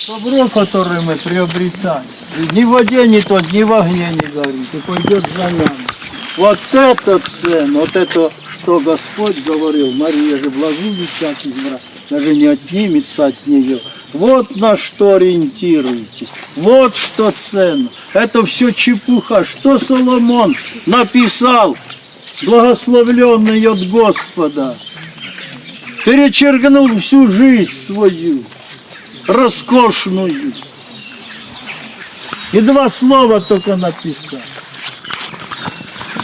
Добро, которое мы приобретаем, ни в воде не тот, ни в огне не горит, и пойдет за нами. Вот это ценно, вот это, что Господь говорил, Мария же блаженная, даже не отнимется от нее. Вот на что ориентируйтесь, вот что ценно. Это все чепуха. Что Соломон написал, благословленный от Господа? Перечеркнул всю жизнь свою, роскошную. И 2 слова только написал.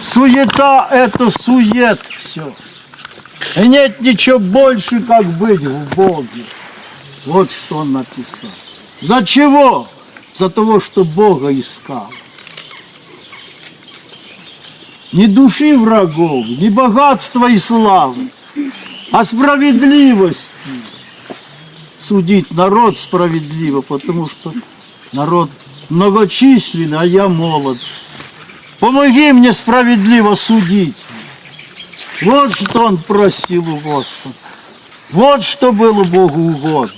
Суета – это сует все. И нет ничего больше, как быть в Боге. Вот что он написал. За чего? За того, что Бога искал. Не души врагов, не богатства и славы, а справедливости. Судить народ справедливо, потому что народ многочисленный, а я молод. Помоги мне справедливо судить. Вот что он просил у Господа. Вот что было Богу угодно.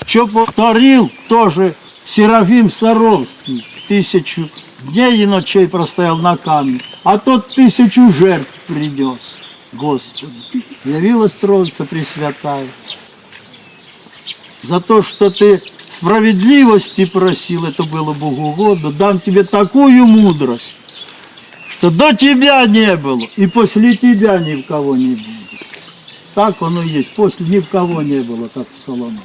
Что повторил тоже Серафим Саровский. 1000 дней и ночей простоял на камне, а тот 1000 жертв принес Господу. Явилась Троица Пресвятая. За то, что ты справедливости просил, это было Богу угодно, дам тебе такую мудрость, что до тебя не было, и после тебя ни в кого не будет. Так оно и есть, после ни в кого не было, как в Соломоне.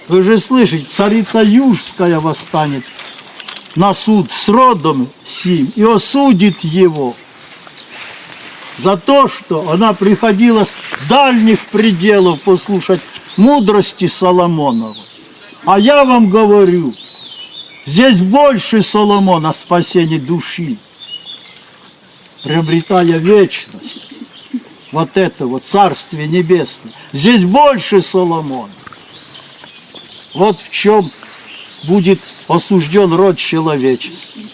Вы же слышите, царица Южская восстанет на суд с родом сим и осудит его за то, что она приходила с дальних пределов послушать мудрости Соломонова. А я вам говорю, здесь больше Соломона спасения души, приобретая вечность, вот это вот Царствие Небесное. Здесь больше Соломона. Вот в чем будет осужден род человеческий.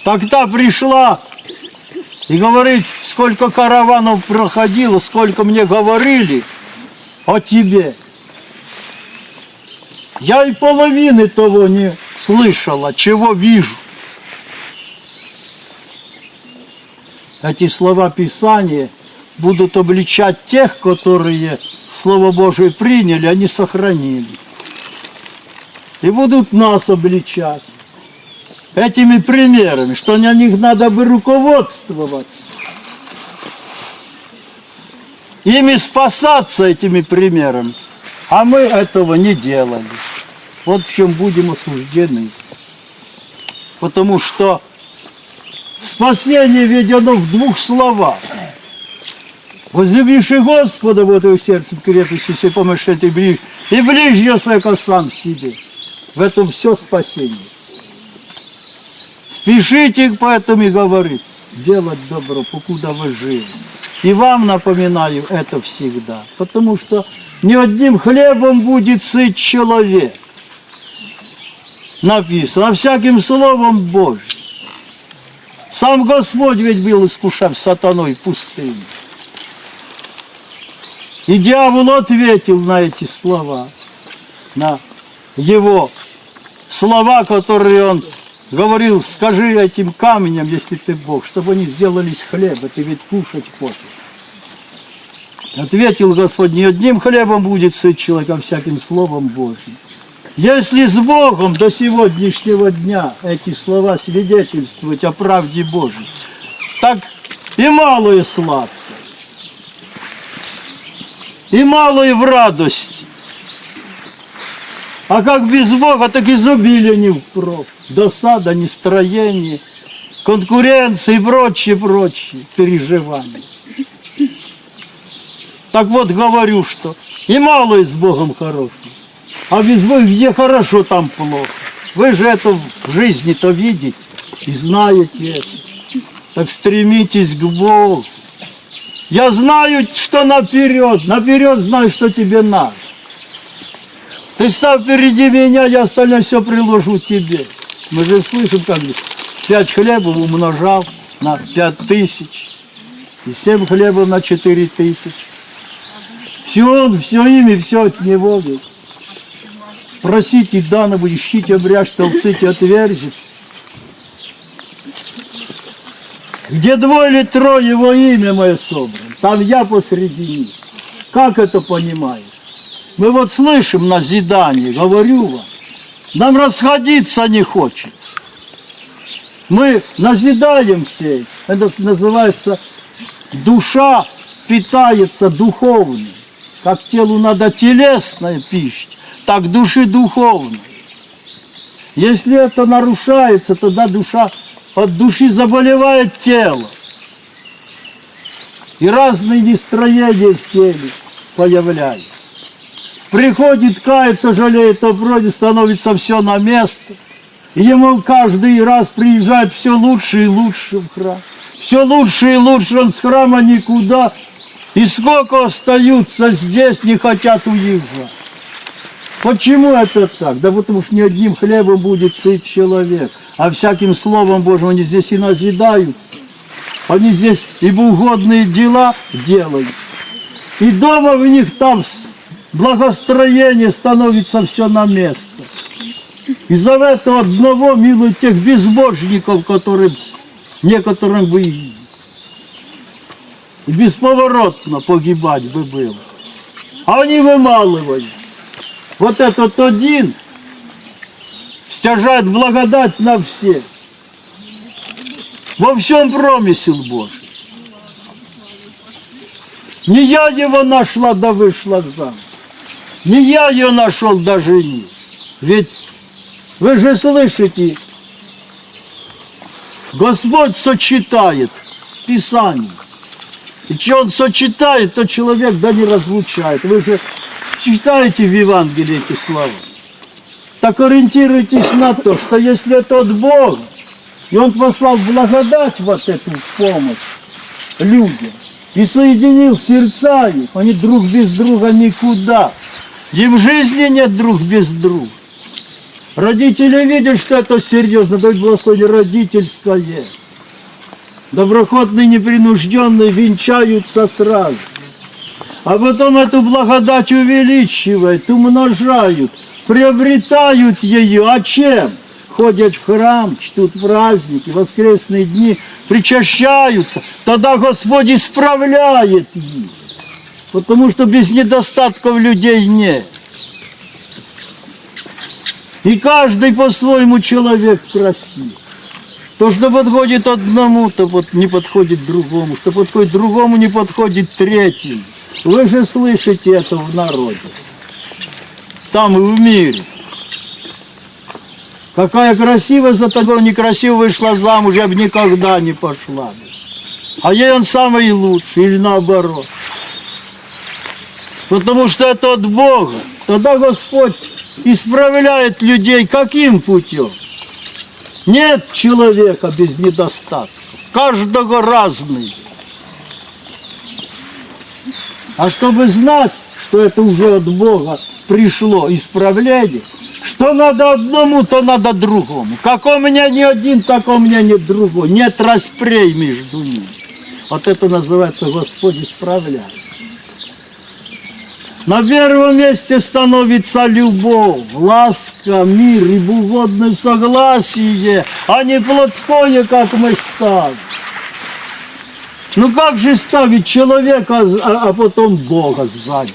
Тогда пришла и говорит, сколько караванов проходило, сколько мне говорили о тебе. Я и половины того не слышала, чего вижу. Эти слова Писания будут обличать тех, которые Слово Божие приняли, они сохранили. И будут нас обличать этими примерами, что на них надо бы руководствоваться. Ими спасаться этими примерами. А мы этого не делали. Вот в чем будем осуждены. Потому что спасение введено в 2 словах. Возлюбивший Господа вот его сердцем крепостью всей помышлять и ближнего своего сам себе. В этом все спасение. Спешите поэтому и говорить, делать добро, покуда вы живы. И вам напоминаю это всегда. Потому что не одним хлебом будет сыт человек. Написано, а всяким словом Божьим. Сам Господь ведь был искушен сатаной в пустыне. И дьявол ответил на эти слова, на его слова, которые он говорил, скажи этим камням, если ты Бог, чтобы они сделались хлеба, ты ведь кушать хочешь. Ответил Господь, не одним хлебом будет сыт человек, а всяким словом Божьим. Если с Богом до сегодняшнего дня эти слова свидетельствуют о правде Божьей, так и малое сладко, и малое в радости. А как без Бога, так изобилие не впрок. Досада, нестроение, конкуренция и прочие переживания. Так вот говорю, что и малое с Богом хорошо, а без Бога где хорошо, там плохо. Вы же это в жизни-то видите и знаете это. Так стремитесь к Богу. Я знаю, что наперед знаю, что тебе надо. Ты став впереди меня, я остальное все приложу тебе. Мы же слышим, как 5 хлебов умножал на 5000, и 7 хлебов на 4000. Все он, все ими, все от него. Ведь. Просите данного, ищите брешь, толците, отверзится. Где двое или трое его имя мое собрано, там я посреди них. Как это понимаете? Мы вот слышим назидание, говорю вам, нам расходиться не хочется. Мы назидаем все, это называется душа питается духовной. Как телу надо телесная пища, так души духовной. Если это нарушается, тогда душа, от души заболевает тело. И разные настроения в теле появляются. Приходит, кается, жалеет о броде, становится все на место. И ему каждый раз приезжает все лучше и лучше в храм. Все лучше и лучше, он с храма никуда. И сколько остаются здесь, не хотят уезжать. Почему это так? Да потому что не одним хлебом будет сыт человек, а всяким словом Божьим они здесь и назидаются. Они здесь и угодные дела делают. И дома в них там благостроение становится все на место. Из-за этого одного милуют тех безбожников, некоторым бы и бесповоротно погибать бы было. А они вымалывают. Вот этот один стяжает благодать на всех. Во всем промысел Божий. Не я его нашла, да вышла замуж. Не я ее нашел, да женил. Ведь вы же слышите, Господь сочетает Писание. И что Он сочетает, то человек да не разлучает. Вы же читаете в Евангелии эти слова. Так ориентируйтесь на то, что если это от Бога, и Он послал благодать вот эту помощь людям, и соединил сердца их, они друг без друга никуда. Им в жизни нет друг без друга. Родители видят, что это серьезно, дают благословение родительское. Доброходные, непринужденные венчаются сразу. А потом эту благодать увеличивают, умножают, приобретают ее. А чем? Ходят в храм, чтут праздники, воскресные дни, причащаются. Тогда Господь исправляет их. Потому что без недостатков людей нет. И каждый по-своему человек красив. То, что подходит одному, то вот не подходит другому. Что подходит другому, не подходит третьему. Вы же слышите это в народе. Там и в мире. Какая красивая, за того некрасиво вышла замуж, я бы никогда не пошла. А ей он самый лучший, или наоборот. Потому что это от Бога. Тогда Господь исправляет людей каким путем? Нет человека без недостатков. Каждого разный. А чтобы знать, что это уже от Бога пришло исправление, что надо одному, то надо другому. Как у меня не один, так у меня нет другого. Нет распрей между ними. Вот это называется Господь исправляет. На первом месте становится любовь, ласка, мир и угодное согласие, а не плотское, как мы ставим. Ну как же ставить человека, а потом Бога сзади?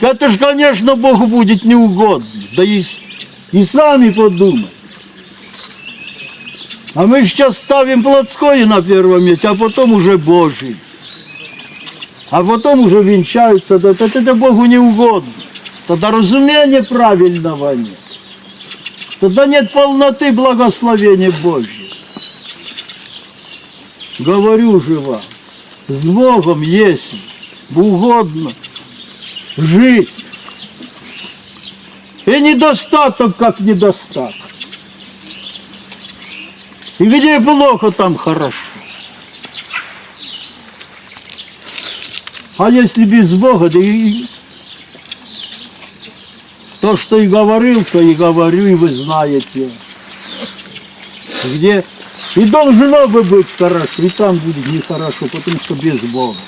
Это же, конечно, Богу будет неугодно. Да и сами подумай. А мы сейчас ставим плотское на первом месте, а потом уже Божий. А потом уже венчаются, да это Богу не угодно. Тогда разумения правильного нет. Тогда нет полноты благословения Божьего. Говорю же вам, с Богом если угодно жить. И недостаток как недостаток. И где плохо, там хорошо. А если без Бога, да и то, что и говорил, то и говорю, и вы знаете. Где и должно бы быть хорошо, и там будет нехорошо, потому что без Бога.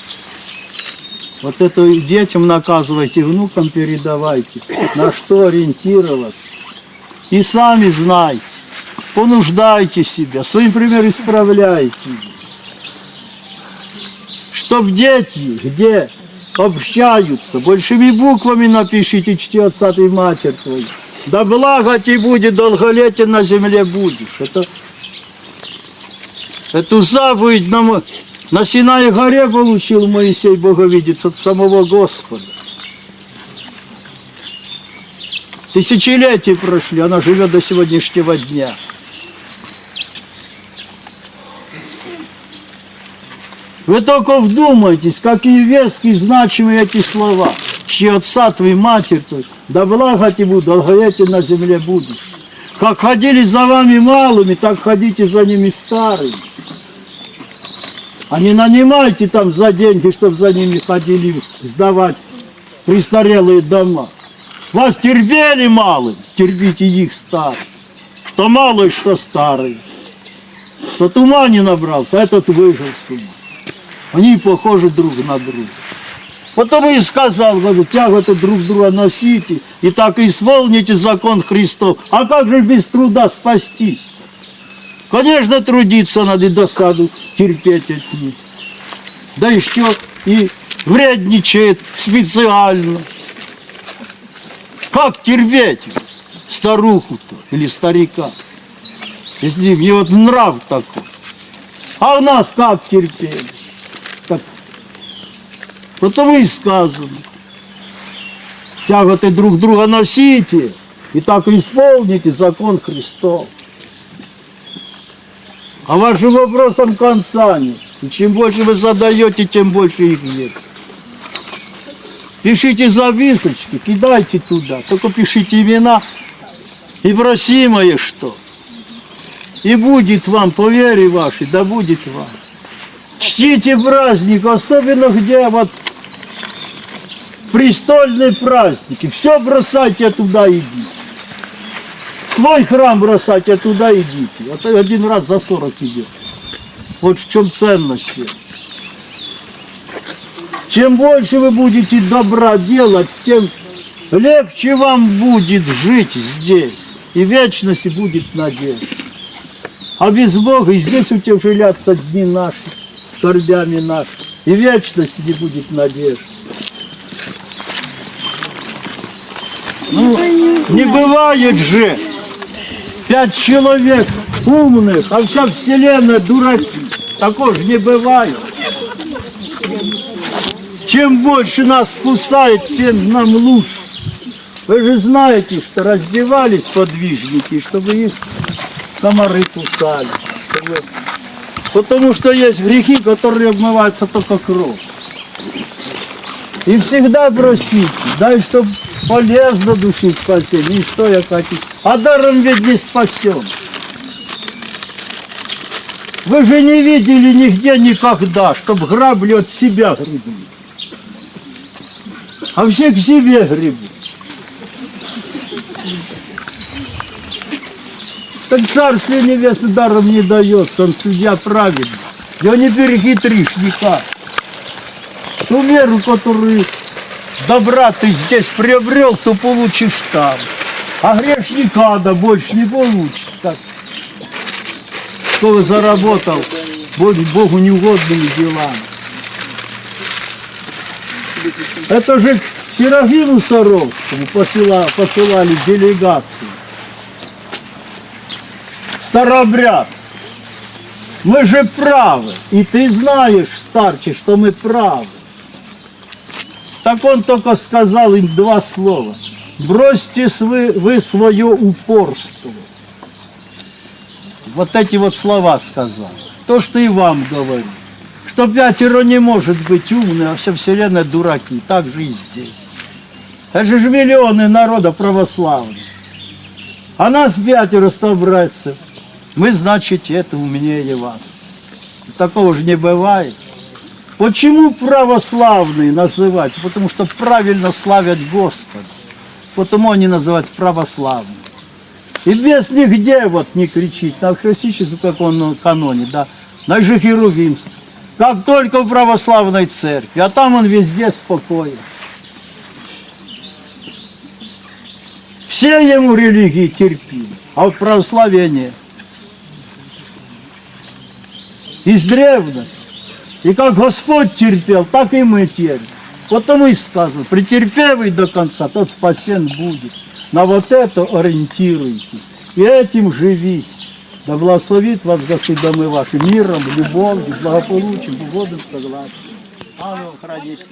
Вот это детям наказывайте, внукам передавайте, на что ориентироваться. И сами знайте, понуждайте себя, своим примером исправляйте. Чтоб дети, где общаются, большими буквами напишите, чти отца и матерь твою. Да благо тебе будет, долголетие на земле будешь. Эту заповедь на Синае горе получил Моисей Боговидец от самого Господа. Тысячелетия прошли, она живет до сегодняшнего дня. Вы только вдумайтесь, какие веские, значимые эти слова. Чьи отца твой, матерь твой, да благо тебе будет, долголетие на земле будешь. Как ходили за вами малыми, так ходите за ними старыми. А не нанимайте там за деньги, чтобы за ними ходили сдавать престарелые дома. Вас терпели малым, терпите их старых. Что малый, что старый. Тот ума не набрался, а этот выжил с ума. Они похожи друг на друга. Потому и сказал, говорит, тяготы друг друга носите, и так исполните закон Христов. А как же без труда спастись? Конечно, трудиться надо и досаду терпеть от них. Да еще и вредничает специально. Как терпеть старуху-то или старика, если в него нрав такой? А у нас как терпели? Так. Потому и сказано. Тяготы друг друга носите, и так исполните закон Христов. А вашим вопросам конца нет. И чем больше вы задаете, тем больше их нет. Пишите записочки, кидайте туда. Только пишите имена и просимое что. И будет вам, по вере вашей, да будет вам. Чтите праздник, особенно где вот престольные праздники. Все бросайте, туда идите. Свой храм бросайте, туда идите. Вот один раз за 40 идет. Вот в чем ценность. Чем больше вы будете добра делать, тем легче вам будет жить здесь. И в вечности будет надежда. А без Бога и здесь утяжелятся дни наши, скорбями наши. И в вечности не будет надежды. Ну, не бывает же 5 человек умных, а вся вселенная дураки. Такого же не бывает. Чем больше нас кусает, тем нам лучше. Вы же знаете, что раздевались подвижники, чтобы их комары кусали. Потому что есть грехи, которые обмываются только кровь. И всегда просите, дай, чтобы полезно души спасение. И что я хочу? А даром ведь не спасен. Вы же не видели нигде никогда, чтобы грабли от себя гребли. А все к себе гребут. Так Царствие Небесное даром не дается, он судья праведный. Его не перехитришь никак. Ту меру, которую добра ты здесь приобрел, то получишь там. А грешника да больше не получишь. Так. Кто заработал Богу неугодными делами. Это же к Серафиму Саровскому посылали делегацию. Старообрядцы. Мы же правы. И ты знаешь, старче, что мы правы. Так он только сказал им 2 слова. Бросьте вы свое упорство. Вот эти вот слова сказал. То, что и вам говорю. Что 5 не может быть умным, а вся вселенная дураки. Так же и здесь. Это же миллионы народа православных. А нас 5 братцев. Мы, значит, это умнее вас. Такого же не бывает. Почему православные называются? Потому что правильно славят Господа. Потому они называются православными. И без нигде вот не кричить на христическом, как он каноне, да, на же херувимство. как только в православной церкви, а там он везде спокоен. Все ему религии терпимы, а в православии нет. Из древности. И как Господь терпел, так и мы терпим. Потому и сказано, претерпевый до конца, тот спасен будет. На вот это ориентируйтесь. И этим живите. Да благословит вас Господь домы ваши миром, любовью, благополучием, угодным согласием. Ангел хранит.